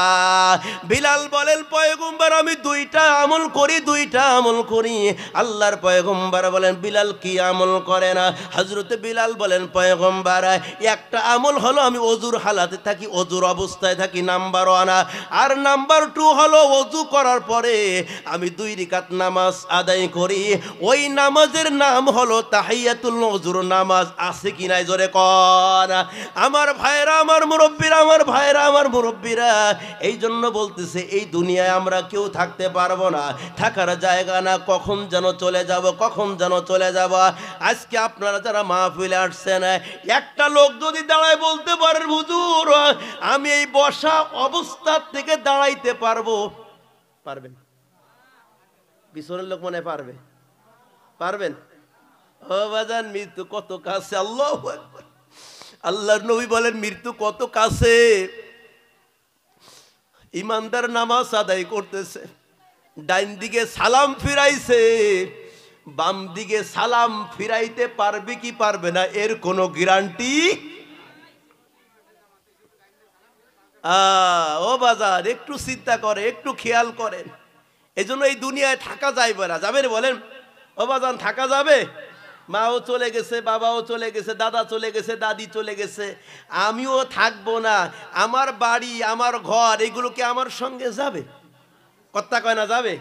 বিলাল বলেন, পয়গম্বর আমি দুইটা আমল করি, দুইটা আমল করি। আল্লাহর পয়গম্বর বলেন, বিলাল কি আমল করে না? হযরতে বিলাল বলেন, পয়গম্বর একটা আমল হলো আমি ওযুর হালাতে থাকি, ওযুর অবস্থায় থাকি, নাম্বার 1, আর নাম্বার 2 হলো ওযু করার পরে আমি 2 রাকাত নামাজ আদায় করি, ওই নামাজের নাম হলো তাহিয়াতুল ওযুর নামাজ। আছে কি নাই জোরে কর? আমার ভাইরা, আমার মুরব্বীরা, আমার ভাইরা, আমার মুরব্বীরা, এই জন্য বলতেছে এই দুনিয়ায় আমরা কেউ থাকতে পারবো না, থাকার জায়গা না, কখন যেন চলে যাব, কখন যেন চলে যাব। আজকে আপনারা যারা মাহফিলে আসছেন, একটা লোক যদি দাঁড়ায় বলতে পারেন, হুজুর আমি এই বসা অবস্থা থেকে দাঁড়াইতে পারবো, পারবেন? পিছনের লোক মনে পারবে? পারবেন? ও বাজান, মৃত্যু কত কাছে। আল্লাহু আকবার। আল্লাহর নবী বলেন, মৃত্যু কত কাছে। ইমানদার নামাজ আদায় করতেছে, ডাইন দিকে সালাম ফিরাইছে, বাম দিকে সালাম ফিরাইতে পারবে কি পারবে না এর কোনো গ্যারান্টি। ও বাজার, একটু চিন্তা করে, একটু খেয়াল করেন। এই জন্য এই দুনিয়ায় থাকা যাইবে না। যাবেন বলেন? ও বাজান থাকা যাবে? মাও চলে গেছে, বাবাও চলে গেছে, দাদা চলে গেছে, দাদি চলে গেছে, আমিও থাকবো না। আমার বাড়ি, আমার ঘর, এগুলোকে আমার সঙ্গে যাবে? কথা কয় না যাবে?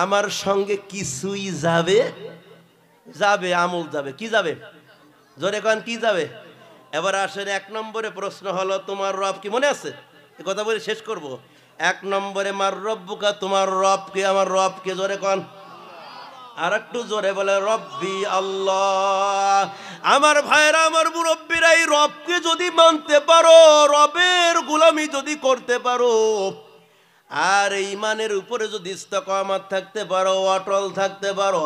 আমার সঙ্গে কিছুই যাবে, যাবে আমল যাবে। কি যাবে? জোরে কন কি যাবে? এবার আসেন, 1 নম্বরে প্রশ্ন হলো তোমার রব কি? মনে আছে? এ কথা বলে শেষ করব। 1 নম্বরে মার রব্বুকা, তোমার রব কে? আমার রব কে? জোরে কন। আর একটু জোরে বলে, রব্বি আল্লাহ। আমার ভাইরা, আমার মুরব্বীরা, এই রবকে যদি মানতে পারো, রবের গোলামি যদি করতে পারো, আর ঈমানের উপরে যদি ইস্তেকামত থাকতে পারো, অটল থাকতে পারো,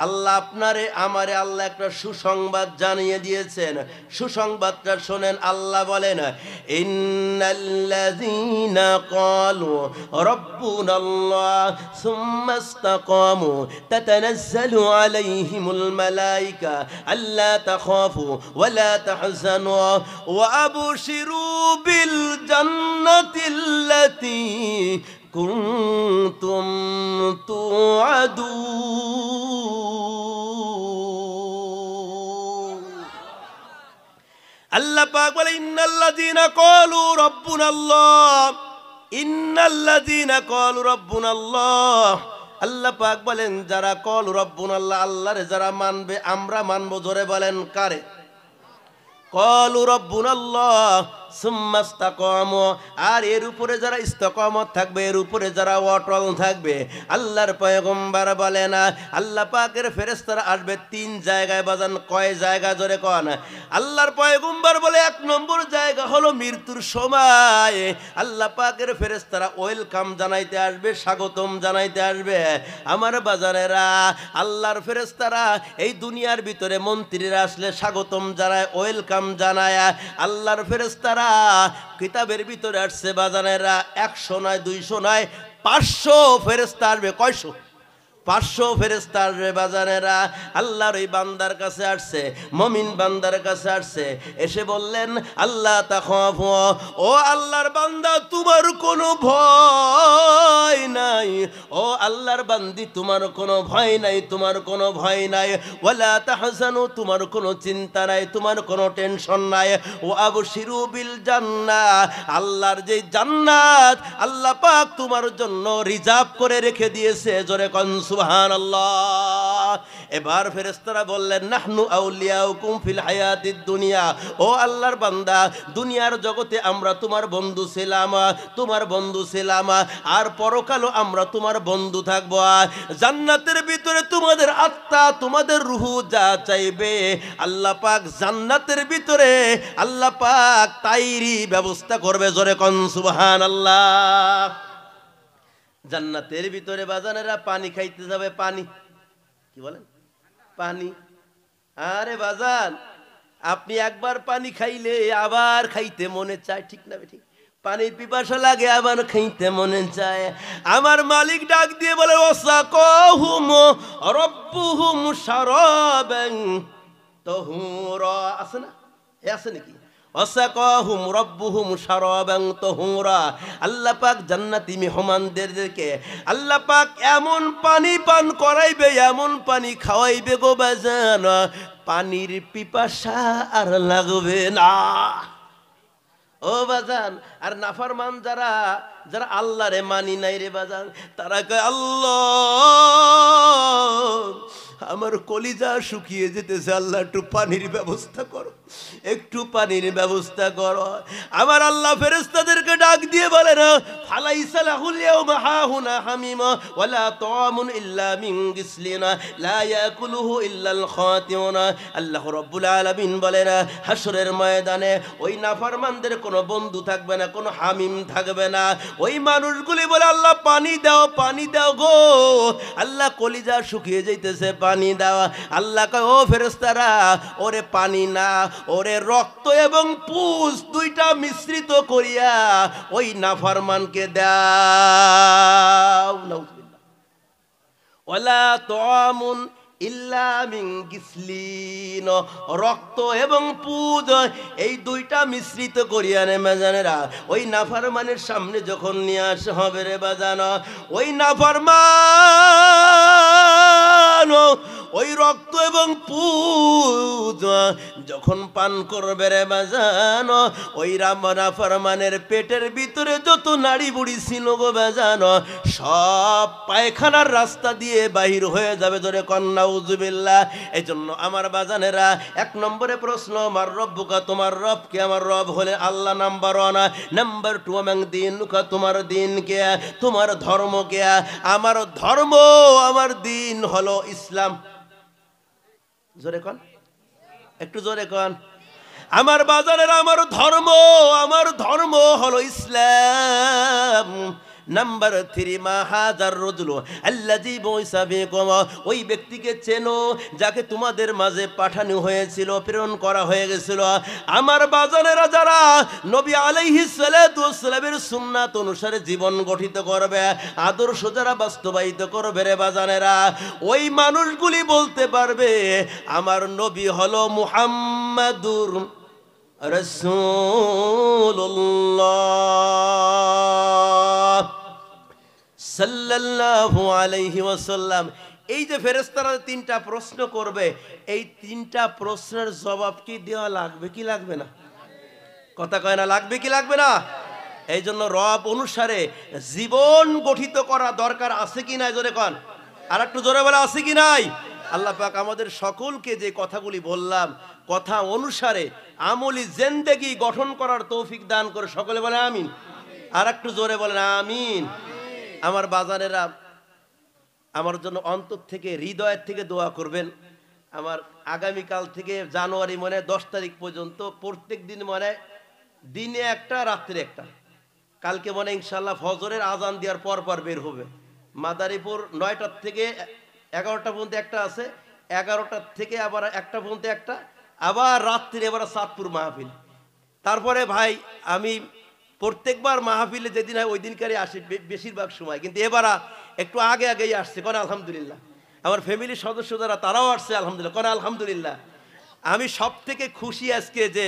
আল্লাহ আপনারে আমারে আল্লাহ একটা সুসংবাদ জানিয়ে দিয়েছেন। সুসংবাদটা শোনেন। আল্লাহ বলেন, ইন্নাল্লাযীনা ক্বালু রাব্বুনাল্লাহ সুম্মা ইসতাকামু তাতানাজ্জালু আলাইহিমুল মালায়েকা আল্লা তাখাফু ওয়া লা তাহজানু ওয়া আবশিরু বিল জান্নাতিল্লাতী কুনতুম তুআদুন। আল্লাহ পাক বলে, ইন্নাল্লাযীনা ক্বালু রাব্বুনাল্লাহ, ইন্নাল্লাযীনা ক্বালু রাব্বুনাল্লাহ। আল্লাহ পাক বলেন, যারা ক্বালু রাব্বুনাল্লাহ, আল্লাহরে যারা মানবে, আমরা মানব। জোরে বলেন, কারে? ক্বালু রাব্বুনাল্লাহ সুম্মা ইসতাকামু, আর এর উপরে যারা ইস্তেকামত থাকবে, এর উপরে যারা অটল থাকবে, আল্লাহর পয়গম্বর বলেন, আল্লাহ পাকের ফেরেশতারা আসবে তিন জায়গায়। বাজান, কয় জায়গা? জোরে কোন। আল্লাহর পয়গম্বর বলে, এক নম্বর জায়গা হলো মৃত্যুর সময় আল্লাহ পাকের ফেরেশতারা ওয়েলকাম জানাইতে আসবে, স্বাগতম জানাইতে আসবে। আমার বাজারেরা, আল্লাহর ফেরেশতারা এই দুনিয়ার ভিতরে মন্ত্রীরা আসলে স্বাগতম জানায়, ওয়েলকাম জানায়। আল্লাহর ফেরেশতারা কিতাবের ভিতরে আসছে বাজানেরা, 100 নয়, 200 নয়, 500 ফেরেশতা আসবে। কয়শো? 500 ফেরেশতা আসবে বাজানেরা। আল্লাহর ওই বান্দার কাছে আসছে, মুমিন বান্দার কাছে আসছে, এসে বললেন, আল্লাহ তাখাফু, ও আল্লাহর বান্দা, তোমার কোনো ভয় নাই। ও আল্লাহর বান্দি, তোমার কোনো ভয় নাই, তোমার কোনো ভয় নাই। ওয়ালা তাহজানু, তোমার কোনো চিন্তা নাই, তোমার কোনো টেনশন নাই। ও আবশিরু বিল জান্নাহ, আল্লাহর যে জান্নাত আল্লাহ পাক তোমার জন্য রিজার্ভ করে রেখে দিয়েছে। জোরে কোন সুবহানাল্লাহ। এবার ফেরেশতারা বললেন, নাহনু আউলিয়াউকুম ফিল হায়াতিদ দুনিয়া, ও আল্লাহর বান্দা, দুনিয়ার জগতে আমরা তোমার বন্ধু ছিলাম, তোমার বন্ধু ছিলাম, আর পরকালও আমরা তোমার বন্ধু থাকব। জান্নাতের ভিতরে তোমাদের আত্মা, তোমাদের রূহ যা চাইবে আল্লাহ পাক জান্নাতের ভিতরে আল্লাহ পাক তাইরি ব্যবস্থা করবে। জোরে কোন সুবহানাল্লাহ। জান্নাতের ভিতরে বাজানেরা পানি খাইতে যাবে। পানি কি বলেন? পানি। আরে বাজান, আপনি একবার পানি খাইলে আবার খাইতে মনে চায়, ঠিক না? ঠিক। পানির পিপাসা লাগে, আবার খাইতে মনে চায়। আমার মালিক ডাক দিয়ে বলে, ওয়াসাকাহুম রাব্বুহুম শারাবান তাহুরা। আছে না? আছে নাকি? ওয়াসাকাহুম রাব্বুহুম শারাবান তাহুরা। আল্লাহ পাক জান্নাতি মেহমানদেরকে আল্লাহ পাক এমন পানি পান করাইবে, এমন পানি খাওয়াইবে গো বাজান, পানির পিপাসা আর লাগবে না। ও বাজান, আর নাফরমান যারা যারা আল্লাহরে মানি নাই রে বাজান, তারা কয়, আল্লাহ আমার কলিজা শুকিয়ে যেতেছে, আল্লাহ একটু পানির ব্যবস্থা করো, একটু পানির ব্যবস্থা করো। আমার আল্লাহ ফেরেশতাদেরকে ডাক দিয়ে বলে না, ফালাইসা লাহুল ইয়াউমা হাহুনা হামিমা ওয়ালা তাআমুন ইল্লা মিন গিসলিনা লা ইয়াকুলুহু ইল্লাল খাতিউনা। আল্লাহ রাব্বুল আলামিন বলে না, হাসরের ময়দানে ওই নাফরমানদের কোনো বন্ধু থাকবে না, কোনো হামিম থাকবে না। ওই মানুষগুলি বলে, আল্লাহ পানি দাও, পানি দাও গো, আল্লাহ কলিজা শুকিয়ে যাইতেছে, পানি দাও। আল্লাহ কয়, ও ফেরেশতারা, ওরে পানি না, ওরে রক্ত এবং পুষ দুইটা মিশ্রিত করিয়া ওই নাফরমানকে দাও। নাউযুবিল্লাহ। ওয়ালা তাআমুন ইল্লা মিন গিসলিন, রক্ত এবং পুজ এই দুইটা মিশ্রিত করিয়া নে বাজানেরা ওই নাফরমানের সামনে যখন নিয়ে আসা হবে রে বাজান, ওই নাফরমান ওই রক্ত এবং পুজ যখন পান করবে রে বাজান, ওই নাফরমানের পেটের ভিতরে যত নাড়ি বুড়ি ছিল গো বাজান, সব পায়খানার রাস্তা দিয়ে বাহির হয়ে যাবে। ধরে কন্যা নাউযুবিল্লাহ। এই জন্য আমার বাজানেরা, এক নম্বরে প্রশ্ন, আমার রব্বুকা, তোমার রব কে? আমার রব হলে আল্লাহ নাম্বার 1। নাম্বার 2, আমার দিনুকা, তোমার দিন কে? তোমার ধর্ম কে? আমার ধর্ম, আমার দিন হলো ইসলাম। জোরে কন, একটু জোরে কন। আমার বাজানেরা, আমার ধর্ম হলো ইসলাম। নাম্বার 3 মা হাজার রাজুল আল্লাযী বুইসা বিকুম, ওই ব্যক্তিকে চেনো যাকে তোমাদের মাঝে পাঠানো হয়েছিল, প্রেরণ করা হয়ে গেছিল। আমার বাজানেরা যারা নবী আলাইহিস সালাতু ওয়াস সালামের সুন্নাত অনুসারে জীবন গঠিত করবে, আদর্শ যারা বাস্তবায়িত করবে রে বাজানেরা, ওই মানুষগুলি বলতে পারবে আমার নবী হলো মুহাম্মাদুর রাসূলুল্লাহ সাল্লাল্লাহু আলাইহি ওয়াসাল্লাম। এই যে ফেরেশতারা 3টা প্রশ্ন করবে, এই 3টা প্রশ্নের জবাব কি দেওয়া লাগবে কি লাগবে না? কথা কয় না, লাগবে কি লাগবে না? এই জন্য রব অনুসারে জীবন গঠিত করা দরকার আছে কি নাই জোরে কন, আর একটু জোরে বলে আছে কি নাই? আল্লাহ পাক আমাদের সকলকে যে কথাগুলি বললাম কথা অনুসারে আমলি জিন্দেগি গঠন করার তৌফিক দান করে, সকলে বলে আমিন। আর একটু জোরে বলেন আমিন। আমার বাজানেরা আমার জন্য অন্তর থেকে হৃদয়ের থেকে দোয়া করবেন। আমার আগামীকাল থেকে জানুয়ারি 10 তারিখ পর্যন্ত প্রত্যেক দিন দিনে একটা রাত্রে একটা, কালকে ইনশাল্লাহ ফজরের আজান দেওয়ার পর পর বের হবে। মাদারীপুর 9টা থেকে 11টা পর্যন্ত একটা আছে, 11টা থেকে আবার 1টা পর্যন্ত একটা, আবার রাত্রে এবার চাঁদপুর মাহফিল। তারপরে ভাই আমি প্রত্যেকবার মাহফিলে যেদিন হয় ওই দিনকারই আসি বেশিরভাগ সময়, কিন্তু এবার একটু আগেই আসছে, কোন আলহামদুলিল্লাহ। আমার ফ্যামিলির সদস্য যারা তারাও আসছে আলহামদুলিল্লাহ, কোন আলহামদুলিল্লাহ। আমি সব থেকে খুশি আজকে যে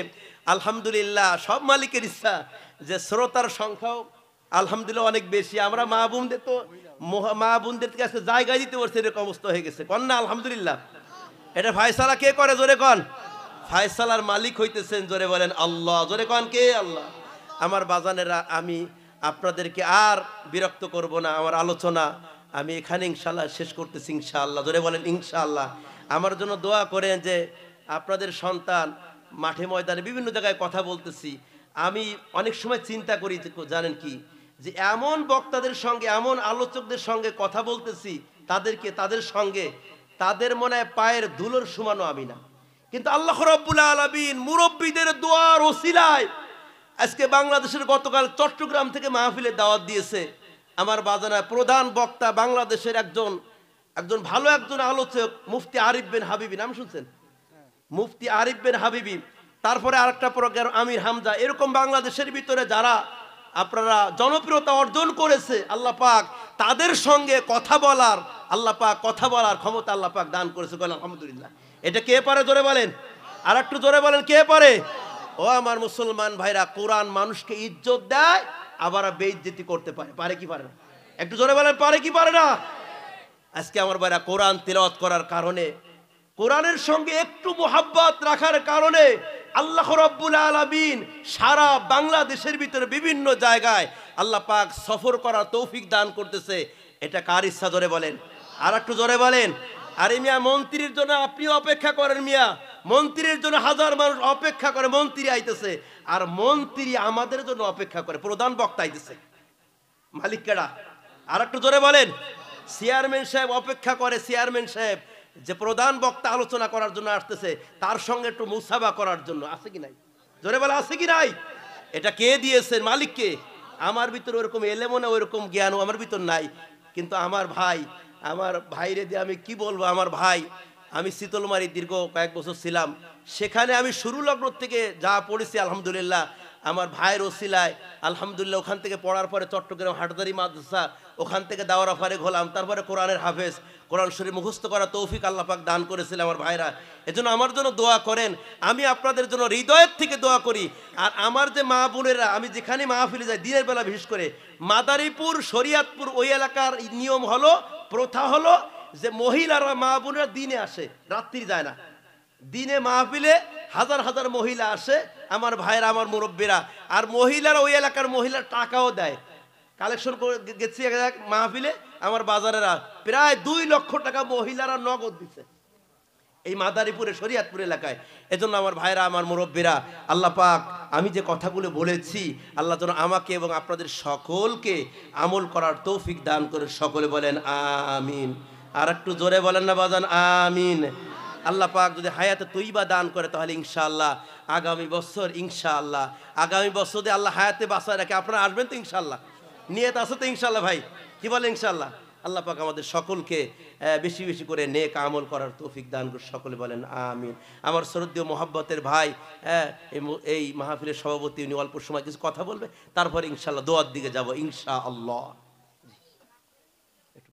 আলহামদুলিল্লাহ সব মালিকের ইচ্ছা যে শ্রোতার সংখ্যাও আলহামদুলিল্লাহ অনেক বেশি। আমরা মা বোনদেরকে আজকে জায়গায় দিতে পারছি, এরকম অবস্থা হয়ে গেছে, কন না আলহামদুলিল্লাহ। এটা ফায়সালা কে করে জোরে কন? ফায়সালার মালিক হইতেছেন জোরে বলেন আল্লাহ, জোরে কন কে? আল্লাহ। আমার বাজানেরা আমি আপনাদেরকে আর বিরক্ত করব না, আমার আলোচনা আমি এখানে ইনশাআল্লাহ শেষ করতেছি ইনশাআল্লাহ, জোরে বলেন ইনশাআল্লাহ। আমার জন্য দোয়া করেন যে আপনাদের সন্তান মাঠে ময়দানে বিভিন্ন জায়গায় কথা বলতেছি, আমি অনেক সময় চিন্তা করি জানেন কি, যে এমন বক্তাদের সঙ্গে এমন আলোচকদের সঙ্গে কথা বলতেছি, তাদের সঙ্গে তাদের মনে হয় পায়ের ধুলোর সমানও আমি না, কিন্তু আল্লাহ রাব্বুল আলামিন মুরব্বীদের দোয়ার ওসিলায় আজকে বাংলাদেশের গতকাল চট্টগ্রাম থেকে মাহফিলে দাওয়াত দিয়েছে আমার বাজানা প্রধান বক্তা বাংলাদেশের একজন ভালো একজন আলোচক মুফতি আরিফ বিন হাবিবি, নাম শুনছেন? মুফতি আরিফ বিন হাবিবি। তারপরে আরেকটা প্রোগ্রাম আমির হামজা। এরকম বাংলাদেশের ভিতরে যারা আপনারা জনপ্রিয়তা অর্জন করেছে আল্লাহ পাক তাদের সঙ্গে কথা বলার ক্ষমতা আল্লাহ পাক দান করেছে, আলহামদুলিল্লাহ। এটা কে পারে জোরে বলেন, আর একটু জোরে বলেন কে পারে? ও আমার মুসলমান ভাইরা, কোরআন মানুষকে ইজ্জত দেয় আবার বেইজ্জতি করতে পারে, পারে কি পারে না? একটু জোরে বলেন পারে কি পারে না? আজকে আমার ভাইরা কোরআন তিলাওয়াত করার কারণে, কোরআনের সঙ্গে একটু মোহাব্বত রাখার কারণে আল্লাহ রাব্বুল আলামিন সারা বাংলাদেশের ভিতরে বিভিন্ন জায়গায় আল্লাহ পাক সফর করার তৌফিক দান করতেছে। এটা কার ইচ্ছা জোরে বলেন, আর একটু জোরে বলেন। আরে মিয়া, মন্ত্রীর জন্য আপনিও অপেক্ষা করেন মিয়া, মন্ত্রীর জন্য হাজার মানুষ অপেক্ষা করে, মন্ত্রী আইতেছে, আর মন্ত্রী আমাদের জন্য অপেক্ষা করে, প্রধান বক্তা আইতেছে, মালিক কেডা? আর একটু জোরে বলেন। চেয়ারম্যান সাহেব অপেক্ষা করে, চেয়ারম্যান সাহেব যে প্রধান বক্তা আলোচনা করার জন্য আসতেছে তার সঙ্গে একটু মুসাফা করার জন্য, আছে কি নাই? জোরে বলে আছে কি নাই? এটা কে দিয়েছেন? মালিককে। আমার ভিতরে ওরকম এলেমো না, ওরকম জ্ঞানও আমার ভিতর নাই, কিন্তু আমার ভাইরে দিয়ে আমি কি বলবো। আমার ভাই, আমি শীতলমারি দীর্ঘ কয়েক বছর ছিলাম, সেখানে আমি শুরু লগ্ন থেকে যা পড়েছি আলহামদুলিল্লাহ আমার ভাইয়ের ওসিলায় আলহামদুলিল্লাহ। ওখান থেকে পড়ার পরে চট্টগ্রাম হাটদারি মাদ্রাসা, ওখান থেকে দাওরা ফারেক হলাম, তারপরে কোরআনের হাফেজ, কোরআন শরীফ মুখস্থ করা তৌফিক আল্লাহ পাক দান করেছিল আমার ভাইরা। এজন্য আমার জন্য দোয়া করেন, আমি আপনাদের জন্য হৃদয়ের থেকে দোয়া করি। আর আমার যে মা বোনেরা, আমি যেখানে মাহফিলে যাই দিনের বেলা, বিশেষ করে মাদারীপুর শরিয়াতপুর ওই এলাকার নিয়ম হলো, প্রথা হলো যে মহিলারা মা বোনেরা দিনে আসে, রাত্রি যায় না। দিনে মাহফিলে হাজার হাজার মহিলা আসে আমার ভাইরা, আমার মুরব্বীরা, আর মহিলারা ওই এলাকার মহিলার টাকাও দেয়। কালেকশন করে গেছি এক মাহফিলে, আমার বাজারেরা প্রায় 2 লক্ষ টাকা মহিলারা নগদ দিচ্ছে এই মাদারীপুরে শরিয়াতপুর এলাকায়। এজন্য আমার ভাইরা, আমার মুরব্বীরা, আল্লাহ পাক আমি যে কথাগুলো বলেছি আল্লাহ যেন আমাকে এবং আপনাদের সকলকে আমল করার তৌফিক দান করে, সকলে বলেন আমিন। আর একটু জোরে বলেন না বাজান, আমিন। আল্লাহ পাক যদি হায়াতে তৈবা দান করে তাহলে ইনশাআল্লাহ আগামী বছর যদি আল্লাহ হায়াতে বাঁচায় রাখে আপনারা আসবেন তো ইনশাআল্লাহ? নিয়ত আছে তো ইনশাল্লাহ ভাই, কি বলে ইনশাল্লাহ? আল্লাহ পাক আমাদের সকলকে বেশি বেশি করে নেক আমল করার তৌফিক দান করে, সকলে বলেন আমিন। আমার শ্রদ্ধেয় মোহাব্বতের ভাই, এই মাহফিলের সভাপতি, উনি অল্প সময় কিছু কথা বলবে, তারপরে ইনশাল্লাহ দোয়ার দিকে যাব ইনশাআল্লাহ।